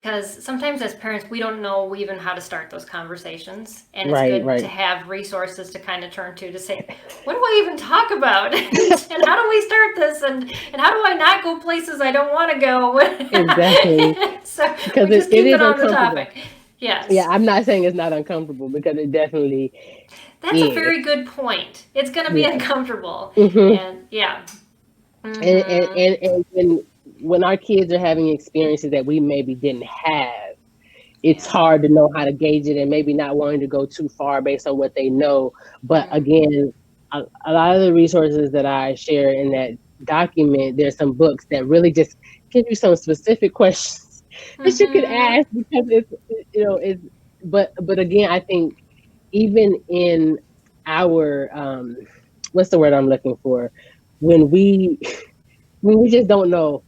Because sometimes as parents, we don't know even how to start those conversations. And it's Right, good to right. have resources to kind of turn to say, what do I even talk about? And how do we start this? And how do I not go places I don't want to go? Exactly. So Because we just it keep it is on the uncomfortable. topic. Yeah, Yes. I'm not saying it's not uncomfortable because it definitely That's a is. very good point. It's going to be Yeah. uncomfortable. Hmm. And yeah. And, and, Mm-hmm. and, and when our kids are having experiences that we maybe didn't have, it's Yeah. hard to know how to gauge it and maybe not wanting to go too far based on what they know. But Mm-hmm. again, a lot of the resources that I share in that document, there's some books that really just give you some specific questions that you could Mm-hmm. ask because it's but again, I think even in our what's the word I'm looking for, when we when we just don't know,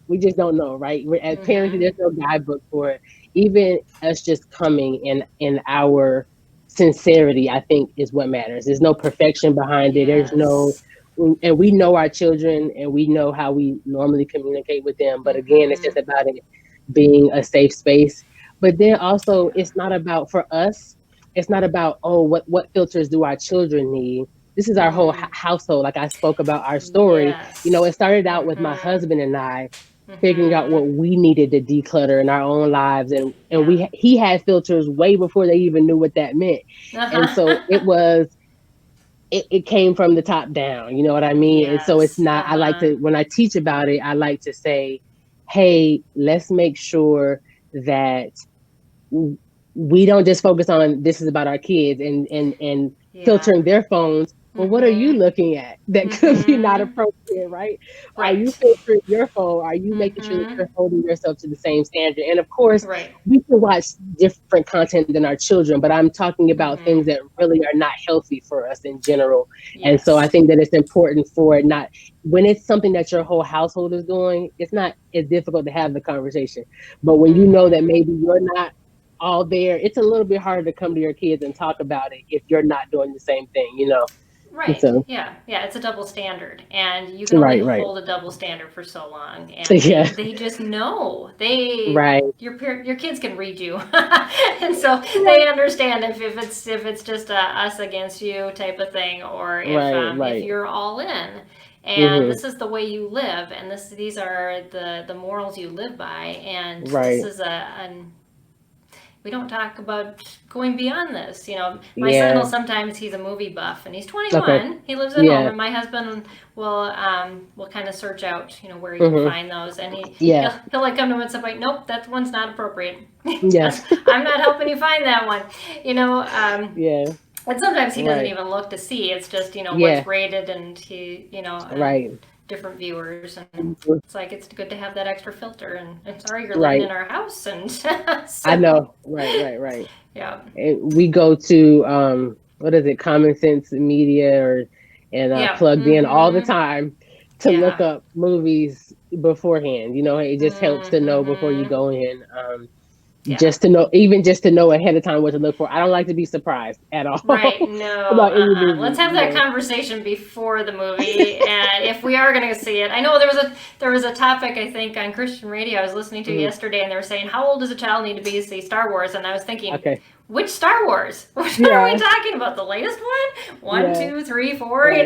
right? We're as parents, Mm-hmm. there's no guidebook for it. Even us just coming in our sincerity, I think is what matters. There's no perfection behind it. There's no, Yes. and we know our children and we know how we normally communicate with them. But again, it's Mm-hmm. just about it being a safe space. But then also, Yeah. it's not about for us. It's not about, oh, what filters do our children need. This is our whole Mm. household. Like I spoke about our story, it Yes. started out with my Mm-hmm. husband and I figuring out Mm-hmm. what we needed to declutter in our own lives, and Yeah. he had filters way before they even knew what that meant. And so Uh-huh. it came from the top down, you know what I mean? And so it's Yes. not, I like Uh-huh. to, when I teach about it, I like to say, hey, let's make sure that we don't just focus on this is about our kids and Yeah. filtering their phones. Well, what are you Mm-hmm. looking at that could be not Mm-hmm. appropriate, right? Are you Right. filtering your phone? Are you making sure that Mm-hmm. you're holding yourself to the same standard? And of course, Right. we can watch different content than our children, but I'm talking about things Mm-hmm. that really are not healthy for us in general. And so I Yes. think that it's important for it not, when it's something that your whole household is doing, it's not as difficult to have the conversation. But when you know that Mm-hmm. maybe you're not all there, it's a little bit harder to come to your kids and talk about it if you're not doing the same thing. Right. So, Yeah. Yeah. It's a double standard, and you can only right, right. hold a double standard for so long. And they Yeah, they just know they right. your kids can read you, and so they understand if it's just a us against you type of thing, or Right, if right. you're all in. And Hmm. this is the way you live, and these are the morals you live by, and this Right. is an we don't talk about going beyond this. My son will Yeah. sometimes, he's a movie buff and he's Okay. 21. He lives at home, Yeah. and my husband will kind of search out where he can Hmm. find those, and Yeah. he'll like come to him and say like, nope, that one's not appropriate. Yeah. I'm not helping you find that one. You know. Yeah. And sometimes he doesn't Right. even look to see. It's just what's Yeah. rated, and Right. different viewers, and Mhm. it's like it's good to have that extra filter. And sorry, you're living Right. in our house, and I so know. Right. Right. Right. yeah. And we go to what is it, Common Sense Media, or and Yeah. plugged in all the Mm-hmm. time to look Yeah. up movies beforehand. It just helps to know before you Mm-hmm. go in. Yeah. Just to know, even just to know ahead of time what to look for. I don't like to be surprised at all Right. No. about any Let's movie. have that conversation before the movie, and if we are going to see it, I know there was a topic I think on Christian radio I was listening to Mhm. yesterday, and they were saying how old does a child need to be to see Star Wars, and I was thinking, Okay. which Star Wars? What are we Yeah. talking about? The latest one? One, Yeah. two, three, four? Right.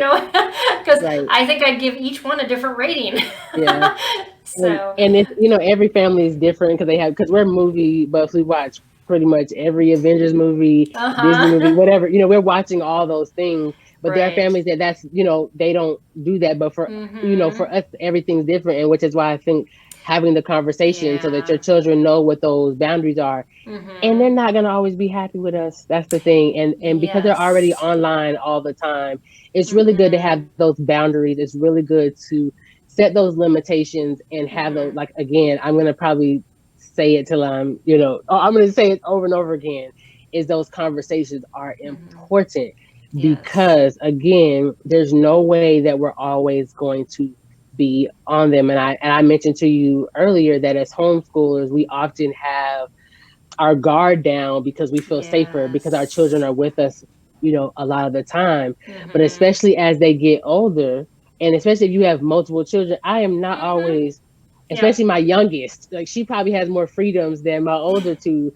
Because Right. I think I'd give each one a different rating. Yeah. So. And it's, every family is different because we're movie buffs. We watch pretty much every Avengers movie, Uh Disney movie, huh. whatever. We're watching all those things. But there are Right. families that's they don't do that. But for Mm-hmm. us, everything's different, and which is why I think having the conversation so that Yeah. your children know what those boundaries are, and they're Mm-hmm. not gonna always be happy with us. That's the thing, and because they're already Yes. online all the time, it's really good to have Mm-hmm. those boundaries. It's really good to set those limitations and have those. Mm-hmm. Like, again, I'm gonna probably say it till or I'm gonna say it over and over again. Is those conversations are Mm-hmm. important Yes. because again, there's no way that we're always going to be on them. And I mentioned to you earlier that as homeschoolers, we often have our guard down because we feel safer because our children Yes. are with us, a lot of the time. But Mm-hmm. especially as they get older, and especially if you have multiple children, I am not Mm-hmm. always especially my youngest. Like she probably has more freedoms than my older two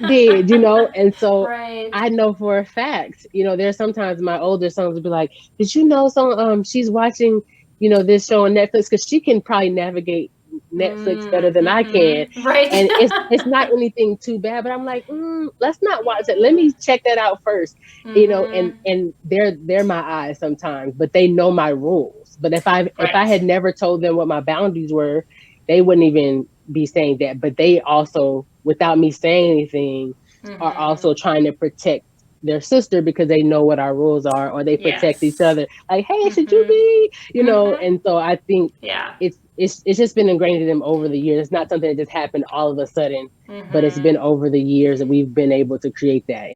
did, you know? And so Right. I know for a fact, you know, there's sometimes my older sons will be like, did you know she's watching, you know, this show on Netflix? Because she can probably navigate Netflix better than I can. Right. And it's not anything too bad, but I'm like, let's not watch it. Let me check that out first. You know, and they're my eyes sometimes, but they know my rules. But if I had never told them what my boundaries were, they wouldn't even be saying that. But they also, without me saying anything, are also trying to protect their sister because they know what our rules are, or they protect each other. Like, hey, should you be, you know? And so I think it's just been ingrained in them over the years. It's not something that just happened all of a sudden, but it's been over the years that we've been able to create that.